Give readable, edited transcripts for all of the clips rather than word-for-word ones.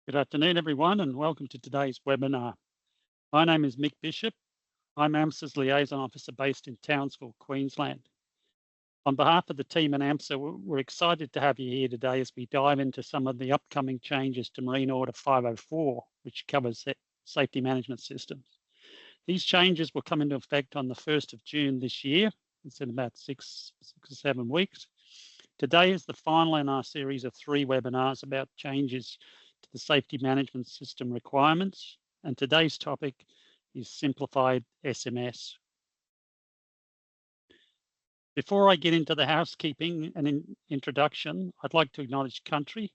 Good afternoon, everyone, and welcome to today's webinar. My name is Mick Bishop. I'm AMSA's Liaison Officer based in Townsville, Queensland. On behalf of the team at AMSA, we're excited to have you here today as we dive into some of the upcoming changes to Marine Order 504, which covers safety management systems. These changes will come into effect on the 1st of June this year. It's in about six or 7 weeks. Today is the final in our series of 3 webinars about changes to the safety management system requirements, and today's topic is simplified SMS. Before I get into the housekeeping and introduction, I'd like to acknowledge country.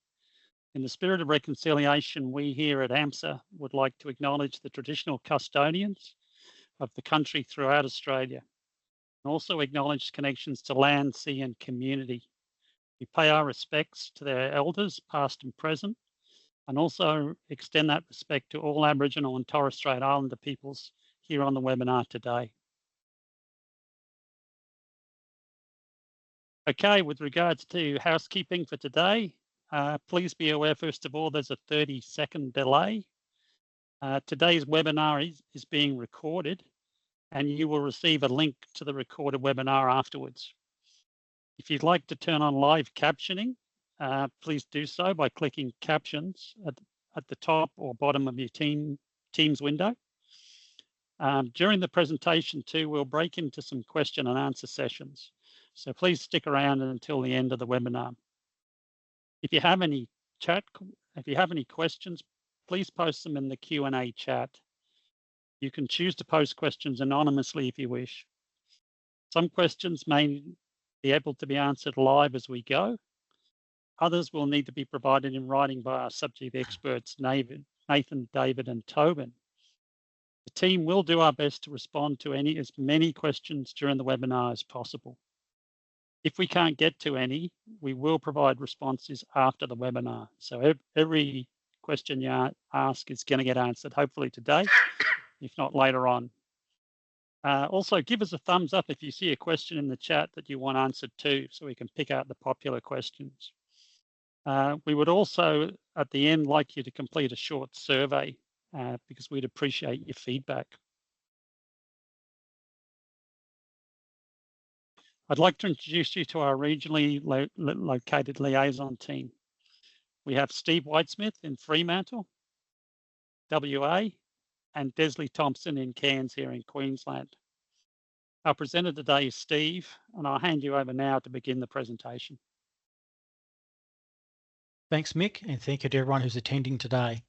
In the spirit of reconciliation, we here at AMSA would like to acknowledge the traditional custodians of the country throughout Australia, and also acknowledge connections to land, sea and community. We pay our respects to their elders, past and present, and also extend that respect to all Aboriginal and Torres Strait Islander peoples here on the webinar today. Okay, with regards to housekeeping for today, please be aware, first of all, there's a 30-second delay. Today's webinar is being recorded, and you will receive a link to the recorded webinar afterwards. If you'd like to turn on live captioning, please do so by clicking captions at the top or bottom of your Teams window. During the presentation too, we'll break into some question and answer sessions. So please stick around until the end of the webinar. If you have any questions, please post them in the Q&A chat. You can choose to post questions anonymously if you wish. Some questions may be able to be answered live as we go. Others will need to be provided in writing by our subject experts, Nathan, David and Tobin. The team will do our best to respond to as many questions during the webinar as possible. If we can't get to any, we will provide responses after the webinar. So every question you ask is going to get answered, hopefully today, if not later on. Also, give us a thumbs up if you see a question in the chat that you want answered too, so we can pick out the popular questions. We would also, at the end, like you to complete a short survey because we'd appreciate your feedback. I'd like to introduce you to our regionally located liaison team. We have Steve Whitesmith in Fremantle, WA, and Desley Thompson in Cairns here in Queensland. Our presenter today is Steve, and I'll hand you over now to begin the presentation. Thanks, Mick, and thank you to everyone who's attending today.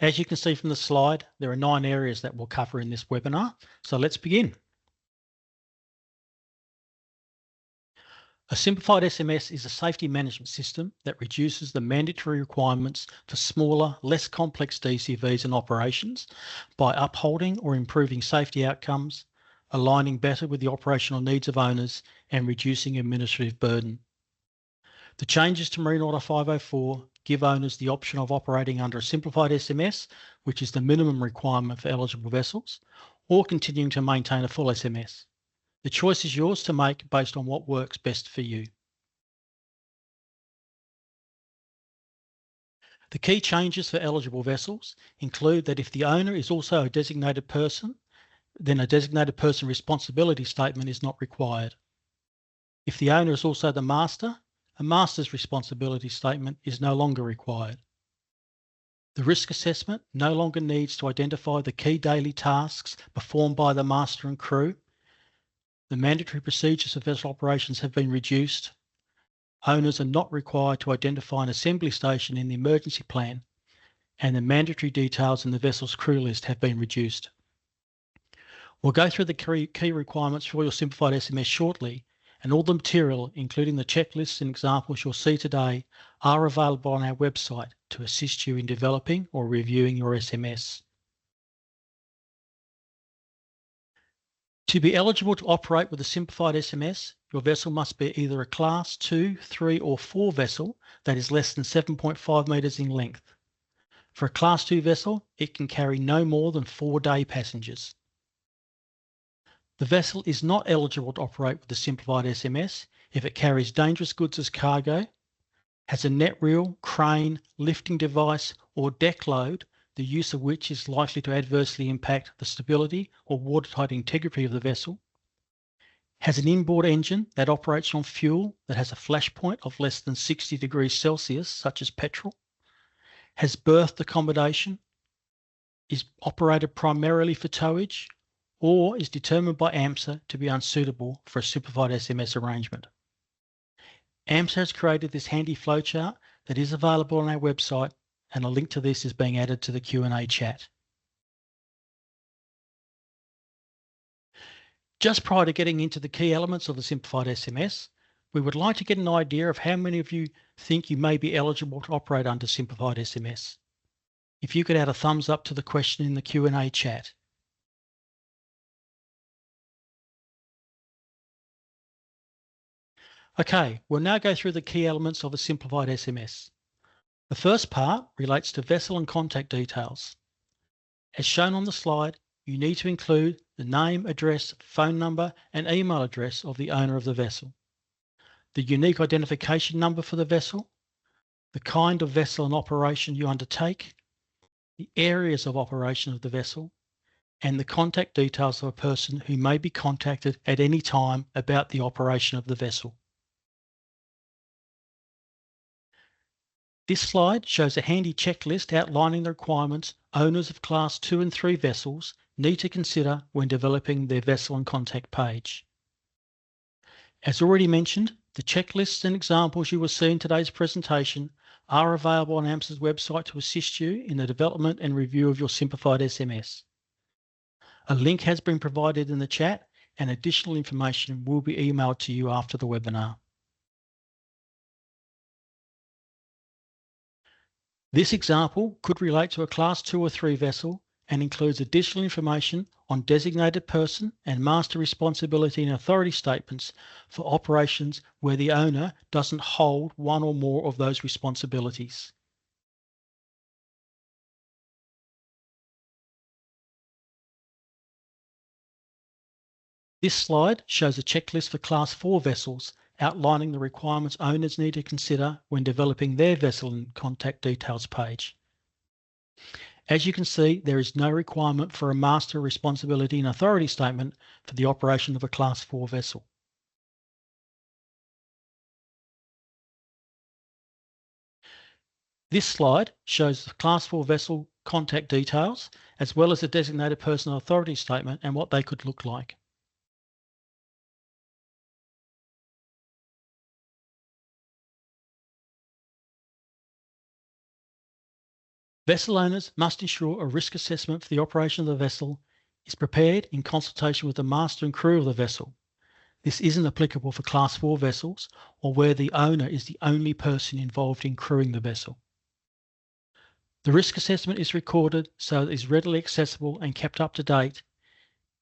As you can see from the slide, there are 9 areas that we'll cover in this webinar, so let's begin. A simplified SMS is a safety management system that reduces the mandatory requirements for smaller, less complex DCVs and operations by upholding or improving safety outcomes, aligning better with the operational needs of owners, and reducing administrative burden. The changes to Marine Order 504 give owners the option of operating under a simplified SMS, which is the minimum requirement for eligible vessels, or continuing to maintain a full SMS. The choice is yours to make based on what works best for you. The key changes for eligible vessels include that if the owner is also a designated person, then a designated person responsibility statement is not required. If the owner is also the master, a master's responsibility statement is no longer required. The risk assessment no longer needs to identify the key daily tasks performed by the master and crew. The mandatory procedures of vessel operations have been reduced. Owners are not required to identify an assembly station in the emergency plan, and the mandatory details in the vessel's crew list have been reduced. We'll go through the key requirements for your simplified SMS shortly, and all the material, including the checklists and examples you'll see today, are available on our website to assist you in developing or reviewing your SMS. To be eligible to operate with a simplified SMS, your vessel must be either a Class 2, 3 or 4 vessel that is less than 7.5 metres in length. For a Class 2 vessel, it can carry no more than 4 day passengers. The vessel is not eligible to operate with the simplified SMS if it carries dangerous goods as cargo, has a net reel, crane, lifting device, or deck load, the use of which is likely to adversely impact the stability or watertight integrity of the vessel, has an inboard engine that operates on fuel that has a flash point of less than 60 degrees Celsius, such as petrol, has berthed accommodation, is operated primarily for towage, or is determined by AMSA to be unsuitable for a simplified SMS arrangement. AMSA has created this handy flowchart that is available on our website, and a link to this is being added to the Q&A chat. Just prior to getting into the key elements of the simplified SMS, we would like to get an idea of how many of you think you may be eligible to operate under simplified SMS. If you could add a thumbs up to the question in the Q&A chat. Okay, we'll now go through the key elements of a simplified SMS. The first part relates to vessel and contact details. As shown on the slide, you need to include the name, address, phone number, and email address of the owner of the vessel, the unique identification number for the vessel, the kind of vessel and operation you undertake, the areas of operation of the vessel, and the contact details of a person who may be contacted at any time about the operation of the vessel. This slide shows a handy checklist outlining the requirements owners of Class 2 and 3 vessels need to consider when developing their vessel and contact page. As already mentioned, the checklists and examples you will see in today's presentation are available on AMSA's website to assist you in the development and review of your simplified SMS. A link has been provided in the chat, and additional information will be emailed to you after the webinar. This example could relate to a Class 2 or 3 vessel and includes additional information on designated person and master responsibility and authority statements for operations where the owner doesn't hold one or more of those responsibilities. This slide shows a checklist for Class 4 vessels outlining the requirements owners need to consider when developing their vessel and contact details page. As you can see, there is no requirement for a master responsibility and authority statement for the operation of a Class 4 vessel. This slide shows the Class 4 vessel contact details, as well as the designated person authority statement and what they could look like. Vessel owners must ensure a risk assessment for the operation of the vessel is prepared in consultation with the master and crew of the vessel. This isn't applicable for Class 4 vessels or where the owner is the only person involved in crewing the vessel. The risk assessment is recorded so it is readily accessible and kept up to date,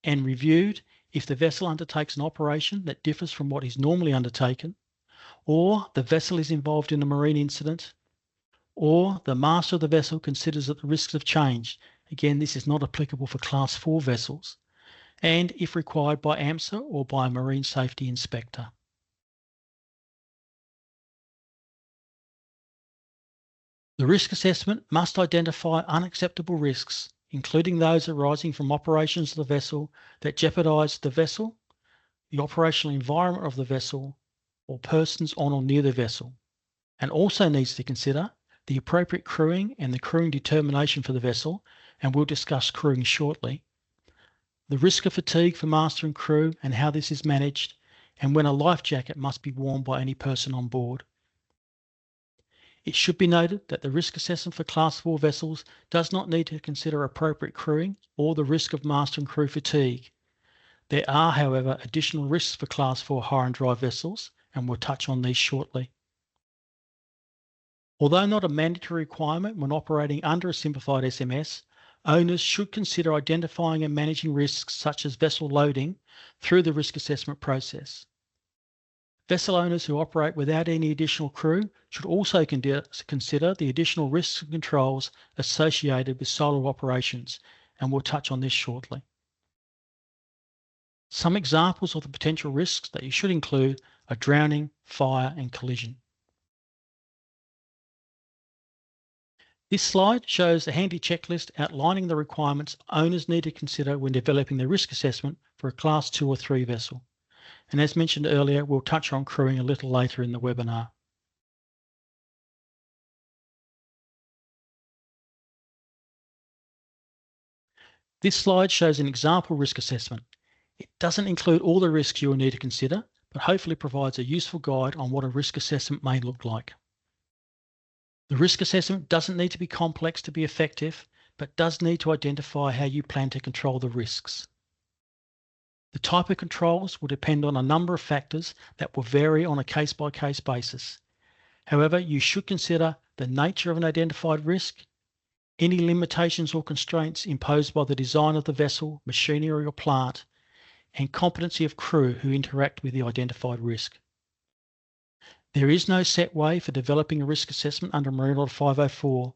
and reviewed if the vessel undertakes an operation that differs from what is normally undertaken, or the vessel is involved in a marine incident, or the master of the vessel considers that the risks have changed. Again, this is not applicable for Class 4 vessels, and if required by AMSA or by a marine safety inspector. The risk assessment must identify unacceptable risks, including those arising from operations of the vessel that jeopardise the vessel, the operational environment of the vessel, or persons on or near the vessel, and also needs to consider the appropriate crewing and the crewing determination for the vessel, and we'll discuss crewing shortly, the risk of fatigue for master and crew and how this is managed, and when a life jacket must be worn by any person on board. It should be noted that the risk assessment for Class 4 vessels does not need to consider appropriate crewing or the risk of master and crew fatigue. There are, however, additional risks for Class 4 hire and drive vessels, and we'll touch on these shortly. Although not a mandatory requirement when operating under a simplified SMS, owners should consider identifying and managing risks such as vessel loading through the risk assessment process. Vessel owners who operate without any additional crew should also consider the additional risks and controls associated with solo operations, and we'll touch on this shortly. Some examples of the potential risks that you should include are drowning, fire, and collision. This slide shows a handy checklist outlining the requirements owners need to consider when developing their risk assessment for a Class 2 or 3 vessel. And as mentioned earlier, we'll touch on crewing a little later in the webinar. This slide shows an example risk assessment. It doesn't include all the risks you will need to consider, but hopefully provides a useful guide on what a risk assessment may look like. The risk assessment doesn't need to be complex to be effective, but does need to identify how you plan to control the risks. The type of controls will depend on a number of factors that will vary on a case-by-case basis. However, you should consider the nature of an identified risk, any limitations or constraints imposed by the design of the vessel, machinery or plant, and competency of crew who interact with the identified risk. There is no set way for developing a risk assessment under Marine Law 504,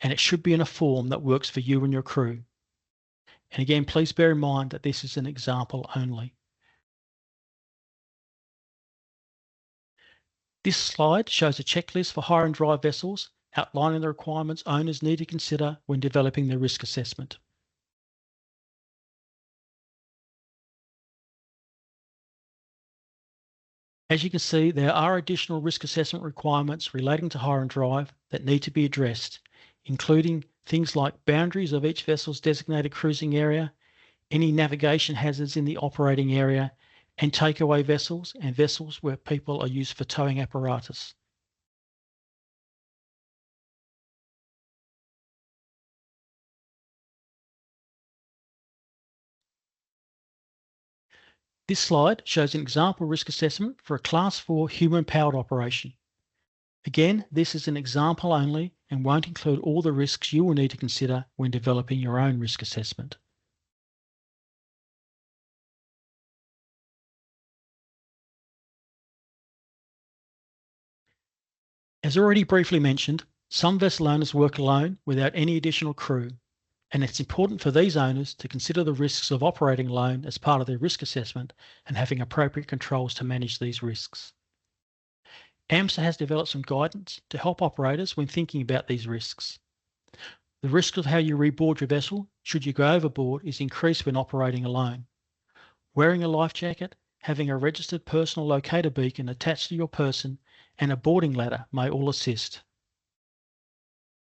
and it should be in a form that works for you and your crew. And again, please bear in mind that this is an example only. This slide shows a checklist for hire and dry vessels outlining the requirements owners need to consider when developing their risk assessment. As you can see, there are additional risk assessment requirements relating to hire and drive that need to be addressed, including things like boundaries of each vessel's designated cruising area, any navigation hazards in the operating area, and takeaway vessels and vessels where people are used for towing apparatus. This slide shows an example risk assessment for a Class 4 human-powered operation. Again, this is an example only and won't include all the risks you will need to consider when developing your own risk assessment. As already briefly mentioned, some vessel owners work alone without any additional crew, and it's important for these owners to consider the risks of operating alone as part of their risk assessment and having appropriate controls to manage these risks. AMSA has developed some guidance to help operators when thinking about these risks. The risk of how you reboard your vessel, should you go overboard, is increased when operating alone. Wearing a life jacket, having a registered personal locator beacon attached to your person, and a boarding ladder may all assist.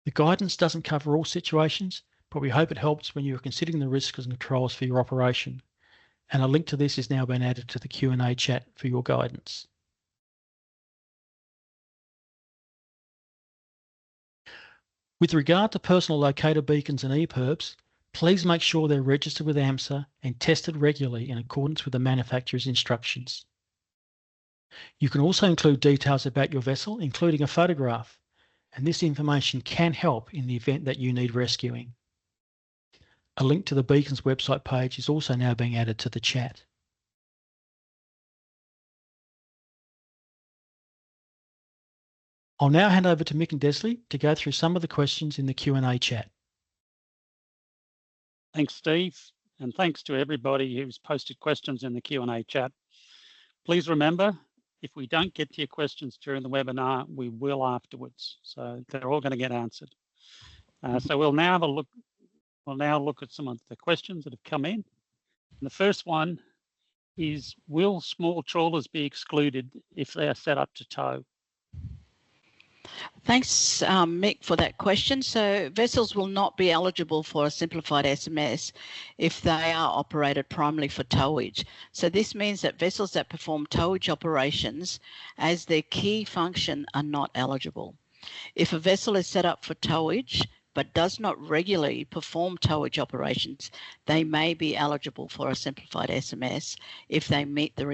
The guidance doesn't cover all situations, but we hope it helps when you are considering the risks and controls for your operation. And a link to this is now been added to the Q&A chat for your guidance. With regard to personal locator beacons and EPIRBs, please make sure they're registered with AMSA and tested regularly in accordance with the manufacturer's instructions. You can also include details about your vessel, including a photograph, and this information can help in the event that you need rescuing. A link to the Beacon's website page is also now being added to the chat. I'll now hand over to Mick and Desley to go through some of the questions in the Q&A chat. Thanks, Steve, and thanks to everybody who's posted questions in the Q&A chat. Please remember, if we don't get to your questions during the webinar, we will afterwards. So they're all going to get answered. So we'll now have a look. We'll now look at some of the questions that have come in. And the first one is, will small trawlers be excluded if they are set up to tow? Thanks, Mick, for that question. So vessels will not be eligible for a simplified SMS if they are operated primarily for towage. So this means that vessels that perform towage operations as their key function are not eligible. If a vessel is set up for towage but does not regularly perform towage operations, they may be eligible for a simplified SMS if they meet the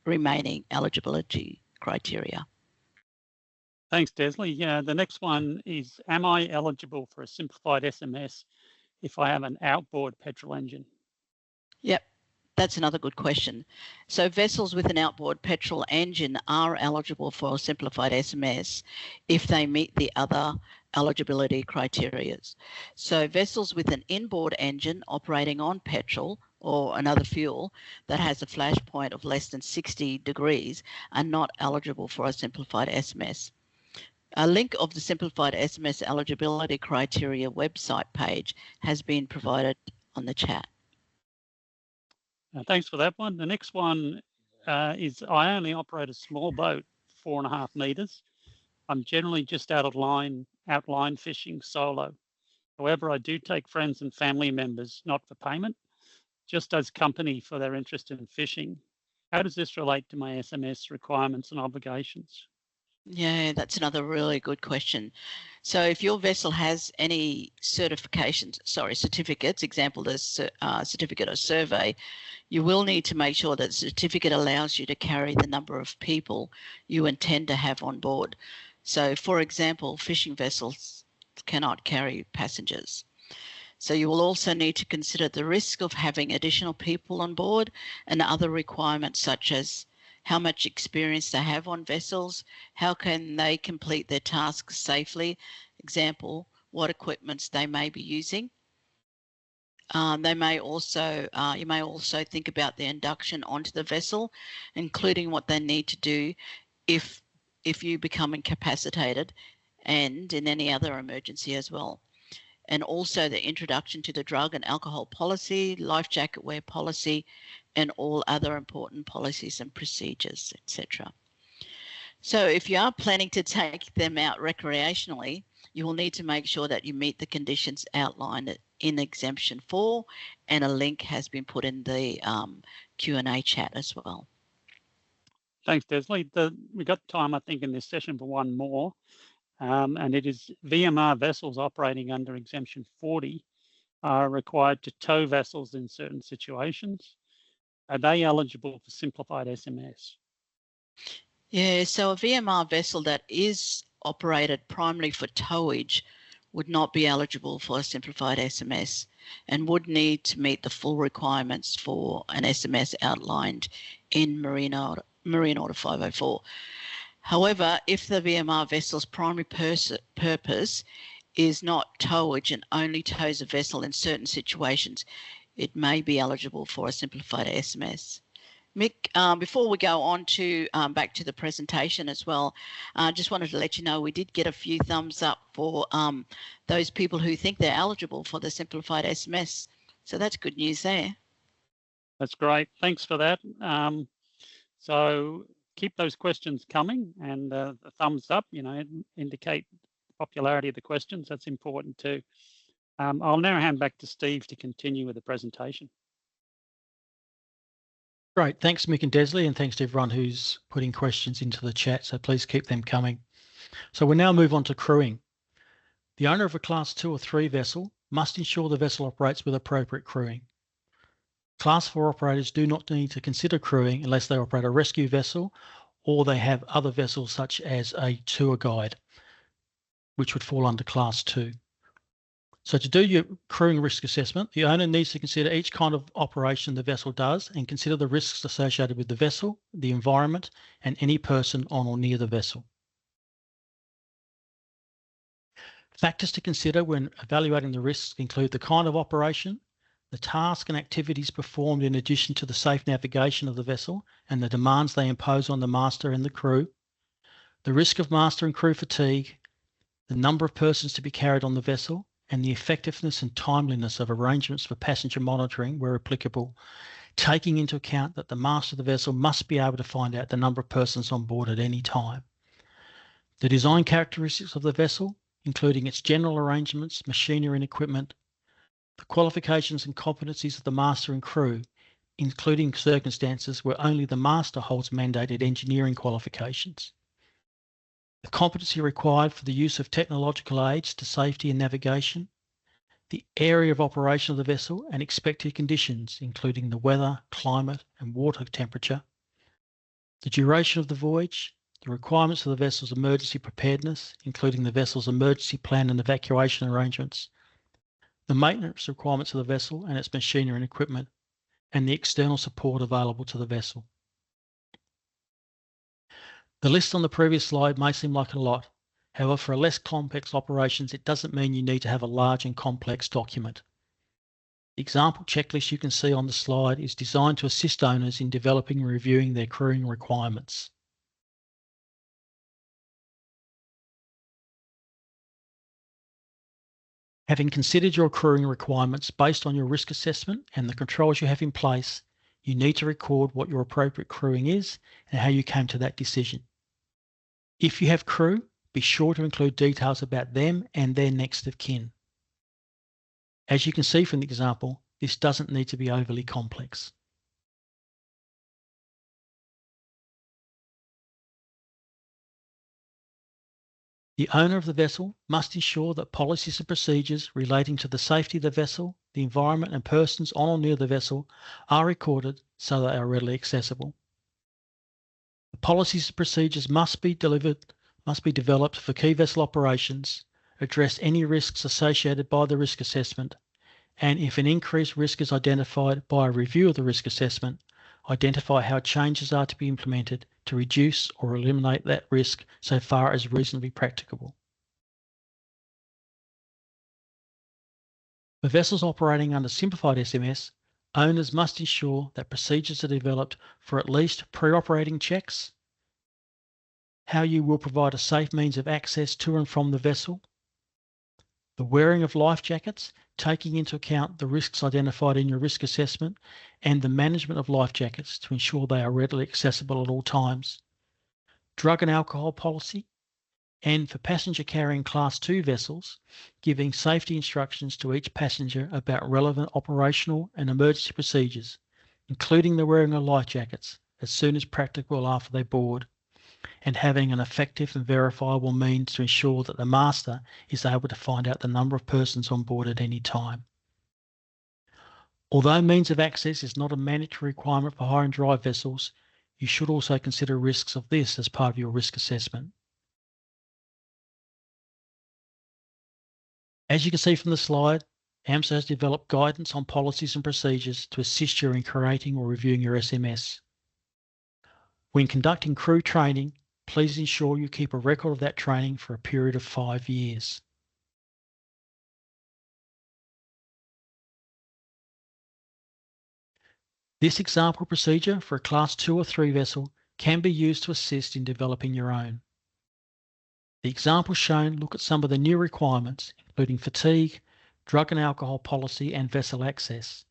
remaining eligibility criteria. Thanks, Desley. Yeah, the next one is, am I eligible for a simplified SMS if I have an outboard petrol engine? Yep, that's another good question. So vessels with an outboard petrol engine are eligible for a simplified SMS if they meet the other eligibility criteria. So vessels with an inboard engine operating on petrol or another fuel that has a flash point of less than 60 degrees are not eligible for a simplified SMS. A link of the simplified SMS eligibility criteria website page has been provided on the chat. Thanks for that one. The next one is I only operate a small boat, 4.5 meters. I'm generally just outline fishing solo. However, I do take friends and family members, not for payment, just as company for their interest in fishing. How does this relate to my SMS requirements and obligations? Yeah, that's another really good question. So if your vessel has any certificates, example, the certificate of survey, you will need to make sure that the certificate allows you to carry the number of people you intend to have on board. So for example, fishing vessels cannot carry passengers. So you will also need to consider the risk of having additional people on board and other requirements such as how much experience they have on vessels, how can they complete their tasks safely, example, what equipments they may be using. You may also think about the induction onto the vessel, including what they need to do if you become incapacitated and in any other emergency as well. And also the introduction to the drug and alcohol policy, life jacket wear policy, and all other important policies and procedures, etc. So if you are planning to take them out recreationally, you will need to make sure that you meet the conditions outlined in Exemption 4, and a link has been put in the Q&A chat as well. Thanks, Desley. We got time, I think, in this session for one more. And it is VMR vessels operating under Exemption 40 are required to tow vessels in certain situations. Are they eligible for simplified SMS? Yeah, so a VMR vessel that is operated primarily for towage would not be eligible for a simplified SMS and would need to meet the full requirements for an SMS outlined in Marine Order 504. However, if the VMR vessel's primary purpose is not towage and only tows a vessel in certain situations, it may be eligible for a simplified SMS. Mick, before we go on to back to the presentation as well, I just wanted to let you know we did get a few thumbs up for those people who think they're eligible for the simplified SMS. So that's good news there. That's great. Thanks for that. So keep those questions coming, and the thumbs up, indicate the popularity of the questions. That's important too. I'll now hand back to Steve to continue with the presentation. Great, thanks Mick and Desley, and thanks to everyone who's putting questions into the chat, so please keep them coming. So we'll now move on to crewing. The owner of a Class 2 or 3 vessel must ensure the vessel operates with appropriate crewing. Class 4 operators do not need to consider crewing unless they operate a rescue vessel or they have other vessels such as a tour guide, which would fall under Class 2. So to do your crewing risk assessment, the owner needs to consider each kind of operation the vessel does and consider the risks associated with the vessel, the environment, and any person on or near the vessel. Factors to consider when evaluating the risks include the kind of operation, the task and activities performed in addition to the safe navigation of the vessel and the demands they impose on the master and the crew, the risk of master and crew fatigue, the number of persons to be carried on the vessel, and the effectiveness and timeliness of arrangements for passenger monitoring where applicable, taking into account that the master of the vessel must be able to find out the number of persons on board at any time. The design characteristics of the vessel, including its general arrangements, machinery and equipment, the qualifications and competencies of the master and crew, including circumstances where only the master holds mandated engineering qualifications, the competency required for the use of technological aids to safety and navigation, the area of operation of the vessel and expected conditions, including the weather, climate and water temperature, the duration of the voyage, the requirements of the vessel's emergency preparedness, including the vessel's emergency plan and evacuation arrangements, the maintenance requirements of the vessel and its machinery and equipment, and the external support available to the vessel. The list on the previous slide may seem like a lot. However, for less complex operations, it doesn't mean you need to have a large and complex document. The example checklist you can see on the slide is designed to assist owners in developing and reviewing their crewing requirements. Having considered your crewing requirements based on your risk assessment and the controls you have in place, you need to record what your appropriate crewing is and how you came to that decision. If you have crew, be sure to include details about them and their next of kin. As you can see from the example, this doesn't need to be overly complex. The owner of the vessel must ensure that policies and procedures relating to the safety of the vessel, the environment and persons on or near the vessel are recorded so they are readily accessible. The policies and procedures must be developed for key vessel operations, address any risks associated by the risk assessment, and if an increased risk is identified by a review of the risk assessment, identify how changes are to be implemented to reduce or eliminate that risk so far as reasonably practicable. For vessels operating under simplified SMS, owners must ensure that procedures are developed for at least pre-operating checks, how you will provide a safe means of access to and from the vessel, the wearing of life jackets, taking into account the risks identified in your risk assessment, and the management of life jackets to ensure they are readily accessible at all times, drug and alcohol policy, and for passenger carrying Class 2 vessels, giving safety instructions to each passenger about relevant operational and emergency procedures, including the wearing of life jackets as soon as practicable after they board, and having an effective and verifiable means to ensure that the master is able to find out the number of persons on board at any time. Although means of access is not a mandatory requirement for hire and drive vessels, you should also consider risks of this as part of your risk assessment. As you can see from the slide, AMSA has developed guidance on policies and procedures to assist you in creating or reviewing your SMS. When conducting crew training, please ensure you keep a record of that training for a period of 5 years. This example procedure for a Class 2 or 3 vessel can be used to assist in developing your own. The examples shown look at some of the new requirements, including fatigue, drug and alcohol policy, and vessel access.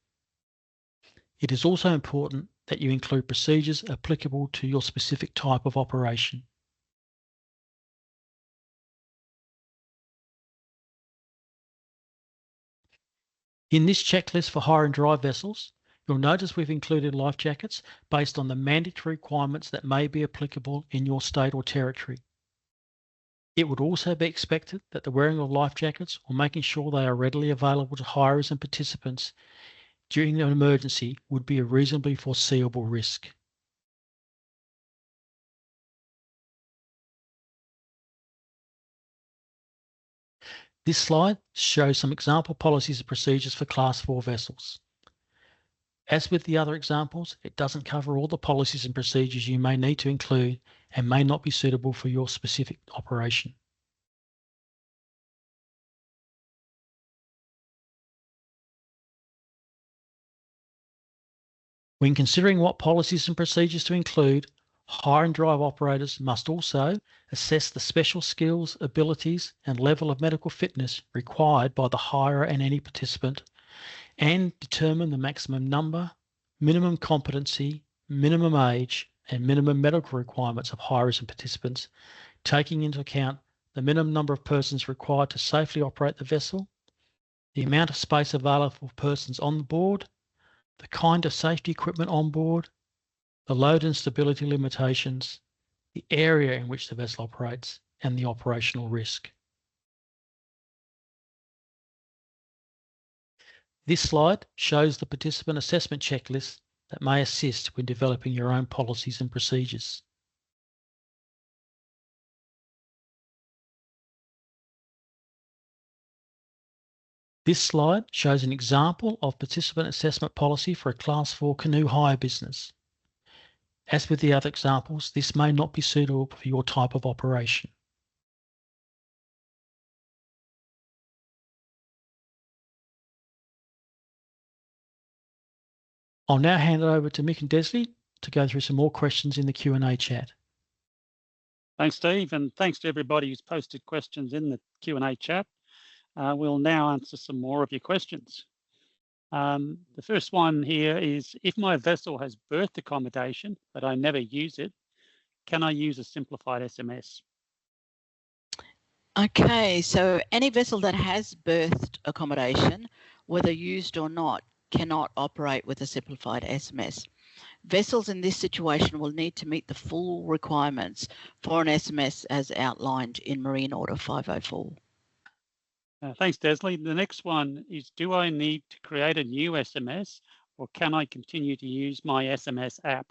It is also important that you include procedures applicable to your specific type of operation. In this checklist for hire and drive vessels, you'll notice we've included life jackets based on the mandatory requirements that may be applicable in your state or territory. It would also be expected that the wearing of life jackets or making sure they are readily available to hirers and participants during an emergency would be a reasonably foreseeable risk. This slide shows some example policies and procedures for Class 4 vessels. As with the other examples, it doesn't cover all the policies and procedures you may need to include and may not be suitable for your specific operation. When considering what policies and procedures to include, hire and drive operators must also assess the special skills, abilities, and level of medical fitness required by the hirer and any participant, and determine the maximum number, minimum competency, minimum age, and minimum medical requirements of hirers and participants, taking into account the minimum number of persons required to safely operate the vessel, the amount of space available for persons on board, the kind of safety equipment on board, the load and stability limitations, the area in which the vessel operates, and the operational risk. This slide shows the participant assessment checklist that may assist when developing your own policies and procedures. This slide shows an example of participant assessment policy for a Class 4 canoe hire business. As with the other examples, this may not be suitable for your type of operation. I'll now hand it over to Mick and Desley to go through some more questions in the Q&A chat. Thanks, Steve, and thanks to everybody who's posted questions in the Q&A chat. We'll now answer some more of your questions. The first one here is, if my vessel has berth accommodation, but I never use it, can I use a simplified SMS? Okay, so any vessel that has berthed accommodation, whether used or not, cannot operate with a simplified SMS. Vessels in this situation will need to meet the full requirements for an SMS as outlined in Marine Order 504. Thanks, Desley. The next one is, do I need to create a new SMS, or can I continue to use my SMS app?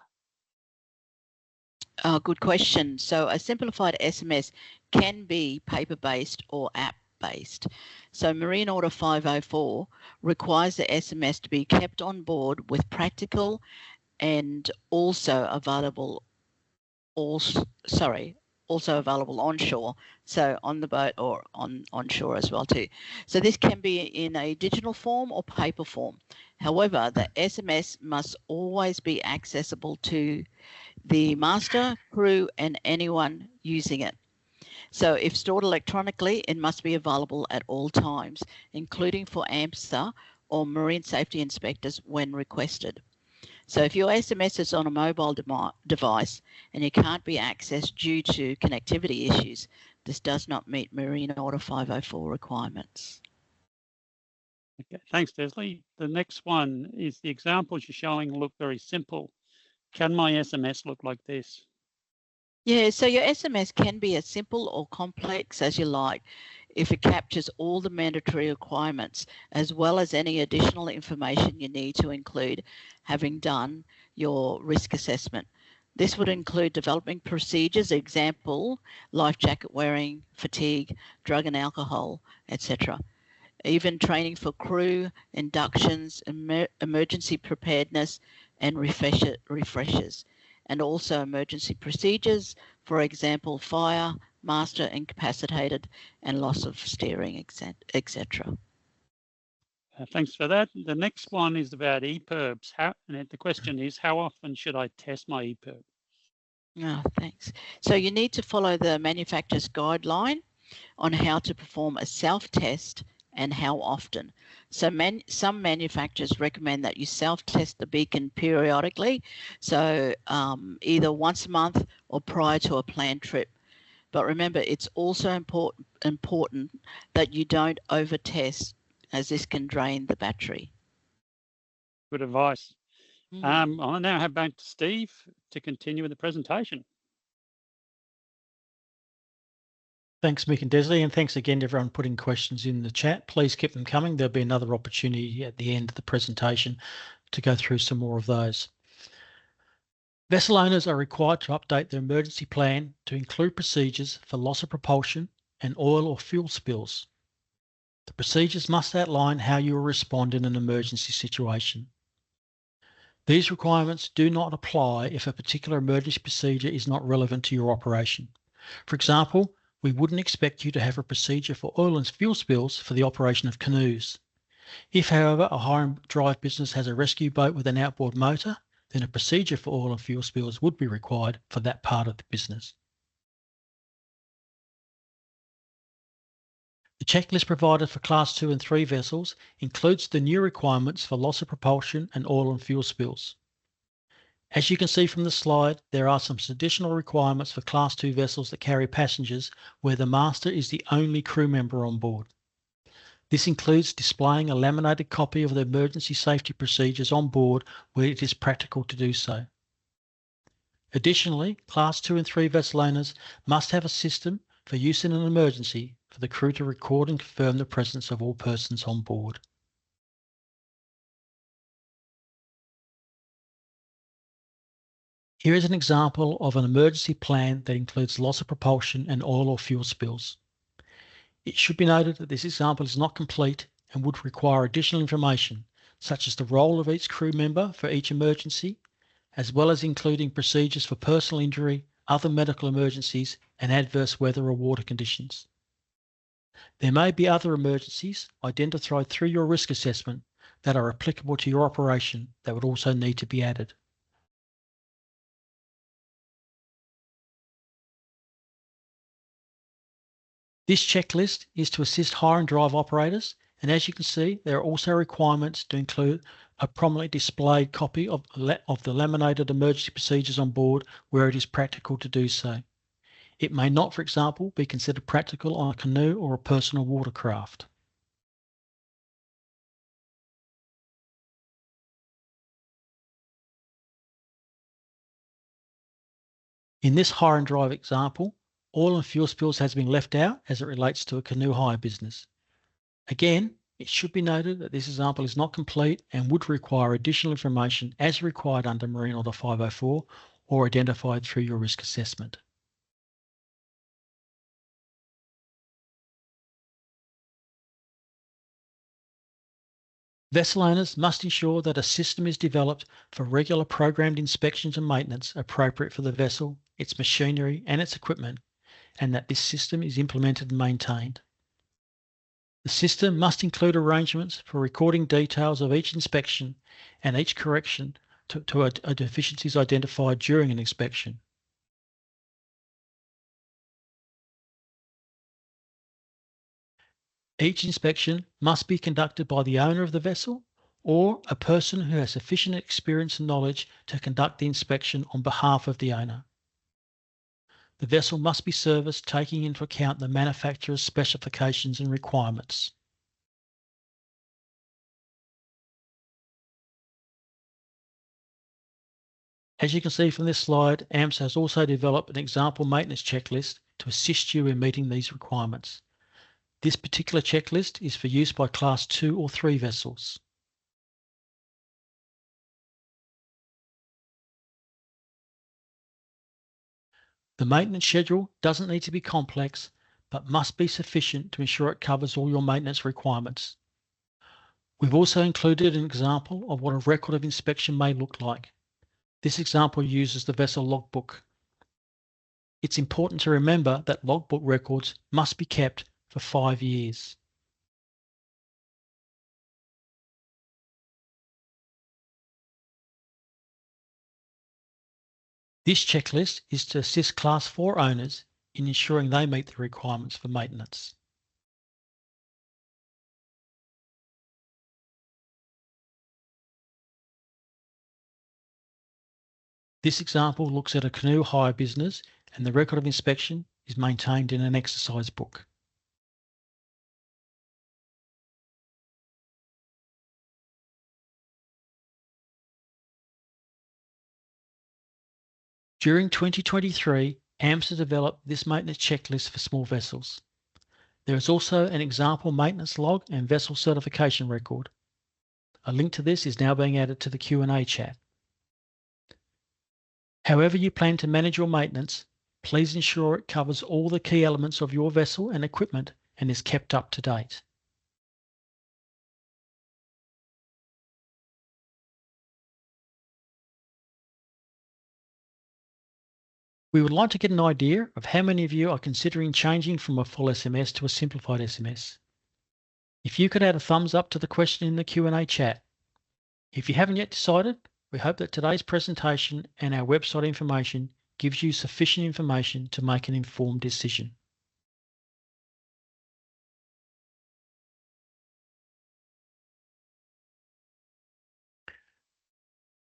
Good question. So a simplified SMS can be paper-based or app-based. So Marine Order 504 requires the SMS to be kept on board with practical and also available onshore, so on the boat or onshore as well too. So this can be in a digital form or paper form. However, the SMS must always be accessible to the master, crew, and anyone using it. So if stored electronically, it must be available at all times, including for AMSA or marine safety inspectors when requested. So if your SMS is on a mobile device and it can't be accessed due to connectivity issues, this does not meet Marine Order 504 requirements. Okay, thanks, Desley. The next one is, the examples you're showing look very simple. Can my SMS look like this? Yeah, so your SMS can be as simple or complex as you like if it captures all the mandatory requirements as well as any additional information you need to include having done your risk assessment. This would include developing procedures, example, life jacket wearing, fatigue, drug and alcohol, etc. Even training for crew, inductions, emergency preparedness, and refreshers, and also emergency procedures, for example, fire, master incapacitated, and loss of steering, etc. Thanks for that. The next one is about EPIRBs. And the question is, how often should I test my EPIRB? Oh, thanks. So you need to follow the manufacturer's guideline on how to perform a self-test and how often. So some manufacturers recommend that you self-test the beacon periodically, so either once a month or prior to a planned trip. But remember, it's also important that you don't over-test, as this can drain the battery. Good advice. I'll now have back to Steve to continue with the presentation. Thanks, Mick and Desley, and thanks again to everyone putting questions in the chat. Please keep them coming. There'll be another opportunity at the end of the presentation to go through some more of those. Vessel owners are required to update their emergency plan to include procedures for loss of propulsion and oil or fuel spills. The procedures must outline how you will respond in an emergency situation. These requirements do not apply if a particular emergency procedure is not relevant to your operation. For example, we wouldn't expect you to have a procedure for oil and fuel spills for the operation of canoes. If, however, a hire and drive business has a rescue boat with an outboard motor, then a procedure for oil and fuel spills would be required for that part of the business. The checklist provided for Class 2 and 3 vessels includes the new requirements for loss of propulsion and oil and fuel spills. As you can see from the slide, there are some additional requirements for Class 2 vessels that carry passengers where the master is the only crew member on board. This includes displaying a laminated copy of the emergency safety procedures on board where it is practical to do so. Additionally, Class 2 and 3 vessel owners must have a system for use in an emergency for the crew to record and confirm the presence of all persons on board. Here is an example of an emergency plan that includes loss of propulsion and oil or fuel spills. It should be noted that this example is not complete and would require additional information, such as the role of each crew member for each emergency, as well as including procedures for personal injury, other medical emergencies, and adverse weather or water conditions. There may be other emergencies identified through your risk assessment that are applicable to your operation that would also need to be added. This checklist is to assist hire and drive operators, and as you can see, there are also requirements to include a prominently displayed copy of the laminated emergency procedures on board where it is practical to do so. It may not, for example, be considered practical on a canoe or a personal watercraft. In this hire and drive example, oil and fuel spills has been left out as it relates to a canoe hire business. Again, it should be noted that this example is not complete and would require additional information as required under Marine Order 504 or identified through your risk assessment. Vessel owners must ensure that a system is developed for regular programmed inspections and maintenance appropriate for the vessel, its machinery and its equipment, and that this system is implemented and maintained. The system must include arrangements for recording details of each inspection and each correction to deficiencies identified during an inspection. Each inspection must be conducted by the owner of the vessel or a person who has sufficient experience and knowledge to conduct the inspection on behalf of the owner. The vessel must be serviced taking into account the manufacturer's specifications and requirements. As you can see from this slide, AMSA has also developed an example maintenance checklist to assist you in meeting these requirements. This particular checklist is for use by Class 2 or 3 vessels. The maintenance schedule doesn't need to be complex, but must be sufficient to ensure it covers all your maintenance requirements. We've also included an example of what a record of inspection may look like. This example uses the vessel logbook. It's important to remember that logbook records must be kept for 5 years. This checklist is to assist Class 4 owners in ensuring they meet the requirements for maintenance. This example looks at a canoe hire business and the record of inspection is maintained in an exercise book. During 2023, AMSA developed this maintenance checklist for small vessels. There is also an example maintenance log and vessel certification record. A link to this is now being added to the Q&A chat. However you plan to manage your maintenance, please ensure it covers all the key elements of your vessel and equipment and is kept up to date. We would like to get an idea of how many of you are considering changing from a full SMS to a simplified SMS. If you could add a thumbs up to the question in the Q&A chat. If you haven't yet decided, we hope that today's presentation and our website information gives you sufficient information to make an informed decision.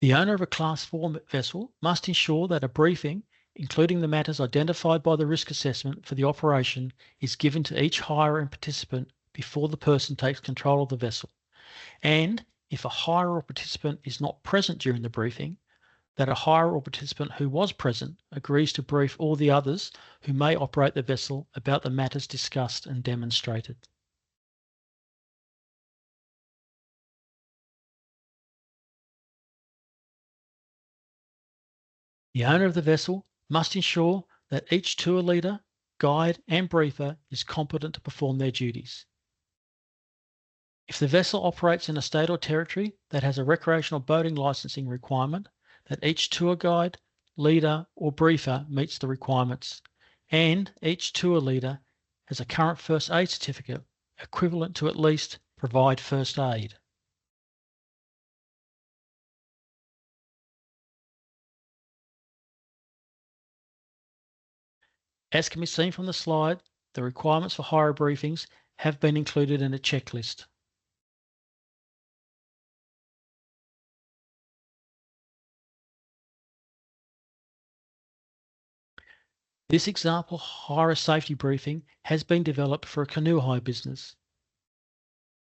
The owner of a Class 4 vessel must ensure that a briefing, including the matters identified by the risk assessment for the operation, is given to each hirer and participant before the person takes control of the vessel. And if a hirer or participant is not present during the briefing, that a hirer or participant who was present agrees to brief all the others who may operate the vessel about the matters discussed and demonstrated. The owner of the vessel must ensure that each tour leader, guide and briefer is competent to perform their duties. If the vessel operates in a state or territory that has a recreational boating licensing requirement, that each tour guide, leader or briefer meets the requirements, and each tour leader has a current first aid certificate equivalent to at least provide first aid. As can be seen from the slide, the requirements for hire briefings have been included in a checklist. This example hire safety briefing has been developed for a canoe hire business.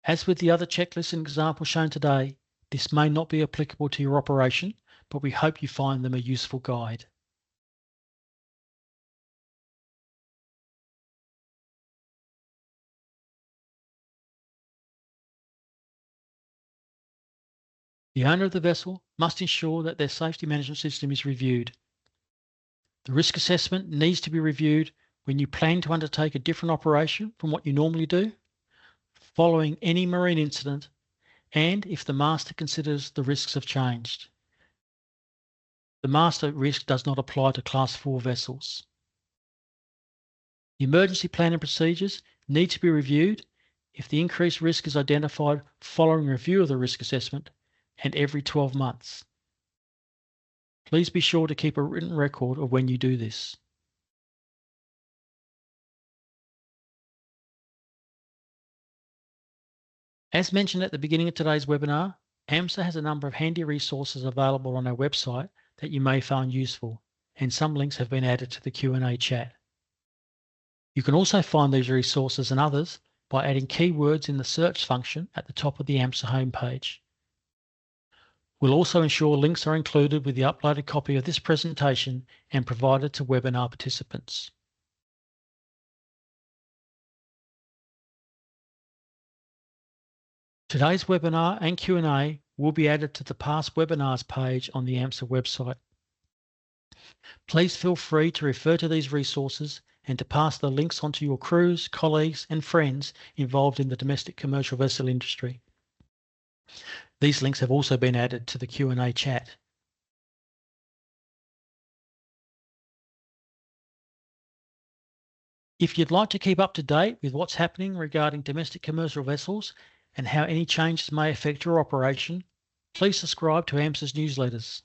As with the other checklists and examples shown today, this may not be applicable to your operation, but we hope you find them a useful guide. The owner of the vessel must ensure that their safety management system is reviewed. The risk assessment needs to be reviewed when you plan to undertake a different operation from what you normally do, following any marine incident, and if the master considers the risks have changed. The master risk does not apply to Class 4 vessels. The emergency plan and procedures need to be reviewed if the increased risk is identified following review of the risk assessment and every 12 months. Please be sure to keep a written record of when you do this. As mentioned at the beginning of today's webinar, AMSA has a number of handy resources available on our website that you may find useful, and some links have been added to the Q&A chat. You can also find these resources and others by adding keywords in the search function at the top of the AMSA homepage. We'll also ensure links are included with the uploaded copy of this presentation and provided to webinar participants. Today's webinar and Q&A will be added to the past webinars page on the AMSA website. Please feel free to refer to these resources and to pass the links on to your crews, colleagues and friends involved in the domestic commercial vessel industry. These links have also been added to the Q&A chat. If you'd like to keep up to date with what's happening regarding domestic commercial vessels and how any changes may affect your operation, please subscribe to AMSA's newsletters,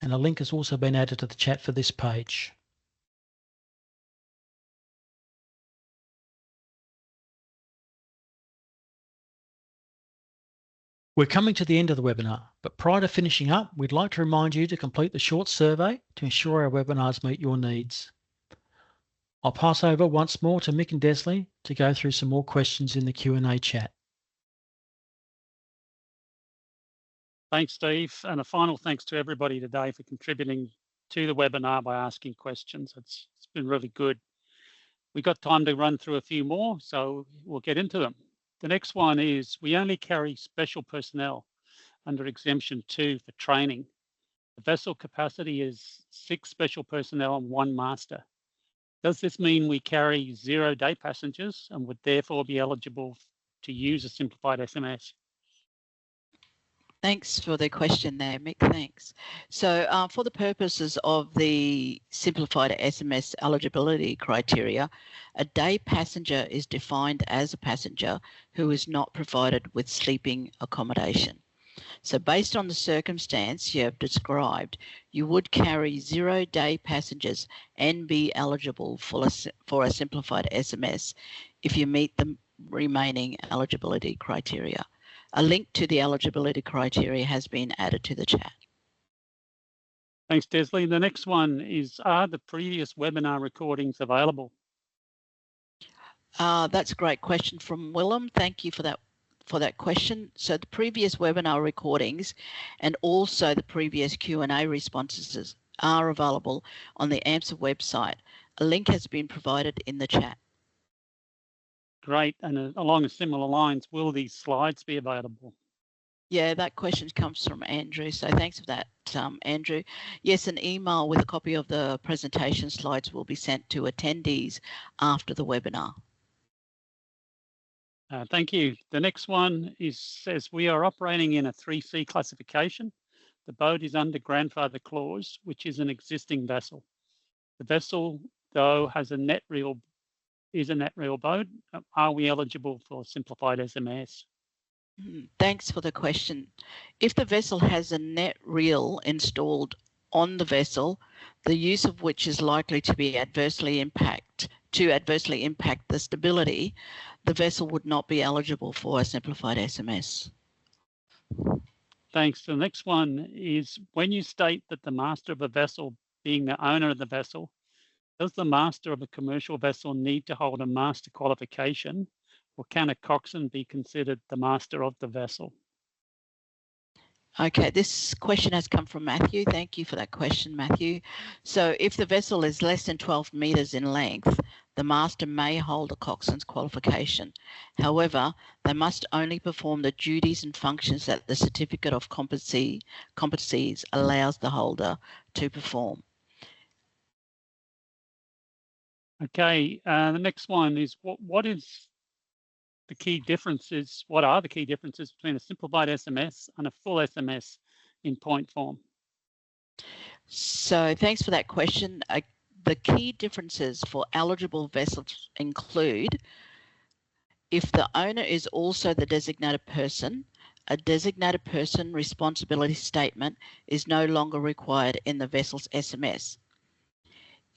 and a link has also been added to the chat for this page. We're coming to the end of the webinar, but prior to finishing up, we'd like to remind you to complete the short survey to ensure our webinars meet your needs. I'll pass over once more to Mick and Desley to go through some more questions in the Q&A chat. Thanks, Steve. And a final thanks to everybody today for contributing to the webinar by asking questions. It's been really good. We've got time to run through a few more, so we'll get into them. The next one is, we only carry special personnel under exemption 2 for training. The vessel capacity is 6 special personnel and 1 master. Does this mean we carry 0 day passengers and would therefore be eligible to use a simplified SMS? Thanks for the question there, Mick. Thanks. So for the purposes of the simplified SMS eligibility criteria, a day passenger is defined as a passenger who is not provided with sleeping accommodation. So based on the circumstance you have described, you would carry 0 day passengers and be eligible for a simplified SMS if you meet the remaining eligibility criteria. A link to the eligibility criteria has been added to the chat. Thanks, Desley. The next one is, are the previous webinar recordings available? That's a great question from Willem. Thank you for that question. So the previous webinar recordings and also the previous Q&A responses are available on the AMSA website. A link has been provided in the chat. Great. And along similar lines, will these slides be available? Yeah, that question comes from Andrew. So thanks for that, Andrew. Yes, an email with a copy of the presentation slides will be sent to attendees after the webinar. Thank you. The next one says, we are operating in a 3C classification. The boat is under grandfather clause, which is an existing vessel. The vessel, though, is a net reel boat. Are we eligible for simplified SMS? Thanks for the question. If the vessel has a net reel installed on the vessel, the use of which is likely to be adversely impacted to adversely impact the stability, the vessel would not be eligible for a simplified SMS. Thanks. The next one is, when you state that the master of a vessel being the owner of the vessel, does the master of a commercial vessel need to hold a master qualification, or can a coxswain be considered the master of the vessel? Okay, this question has come from Matthew. Thank you for that question, Matthew. So if the vessel is less than 12 metres in length, the master may hold a coxswain's qualification. However, they must only perform the duties and functions that the certificate of competencies allows the holder to perform. Okay, the next one is, what is the key differences? What are the key differences between a simplified SMS and a full SMS in point form? So thanks for that question. The key differences for eligible vessels include, if the owner is also the designated person, a designated person responsibility statement is no longer required in the vessel's SMS.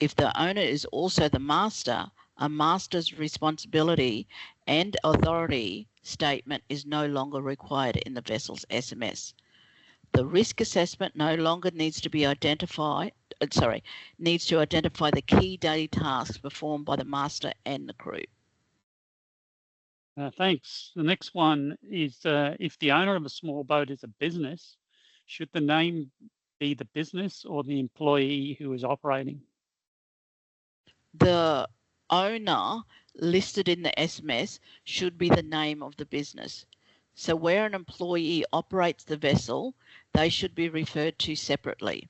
If the owner is also the master, a master's responsibility and authority statement is no longer required in the vessel's SMS. The risk assessment no longer needs to identify the key daily tasks performed by the master and the crew. Thanks. The next one is, if the owner of a small boat is a business, should the name be the business or the employee who is operating? The owner listed in the SMS should be the name of the business. So where an employee operates the vessel, they should be referred to separately.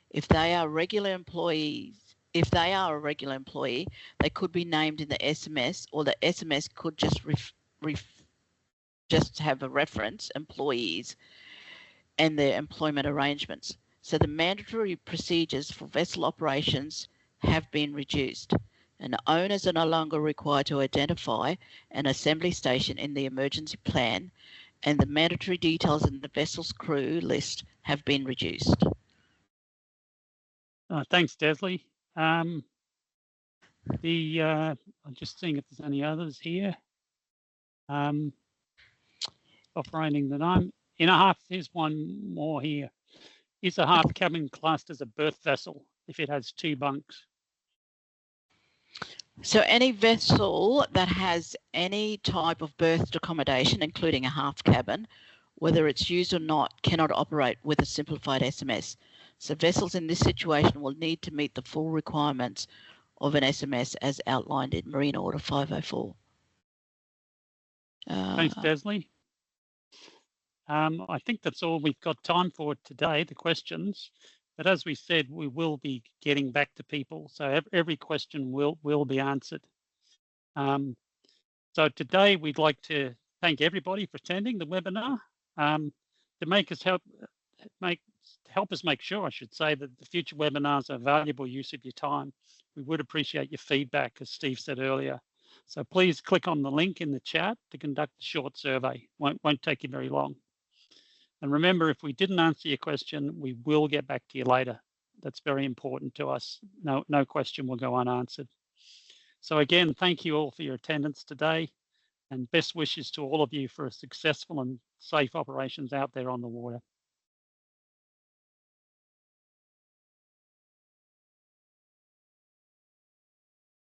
If they are a regular employee, they could be named in the SMS, or the SMS could just just have a reference, employees, and their employment arrangements. So the mandatory procedures for vessel operations have been reduced, and the owners are no longer required to identify an assembly station in the emergency plan, and the mandatory details in the vessel's crew list have been reduced. Thanks, Desley. I'm just seeing if there's any others here. Operating the name. In a half, there's one more here. Is a half cabin classed as a berth vessel if it has 2 bunks? So any vessel that has any type of berthed accommodation, including a half cabin, whether it's used or not, cannot operate with a simplified SMS. So vessels in this situation will need to meet the full requirements of an SMS as outlined in Marine Order 504. Thanks, Desley. I think that's all we've got time for today, the questions. But as we said, we will be getting back to people. So every question will be answered. So today we'd like to thank everybody for attending the webinar. To help us make sure, I should say, that the future webinars are valuable use of your time. We would appreciate your feedback, as Steve said earlier. So please click on the link in the chat to conduct a short survey. Won't take you very long. And remember, if we didn't answer your question, we will get back to you later. That's very important to us. No question will go unanswered. So again, thank you all for your attendance today, and best wishes to all of you for a successful and safe operations out there on the water.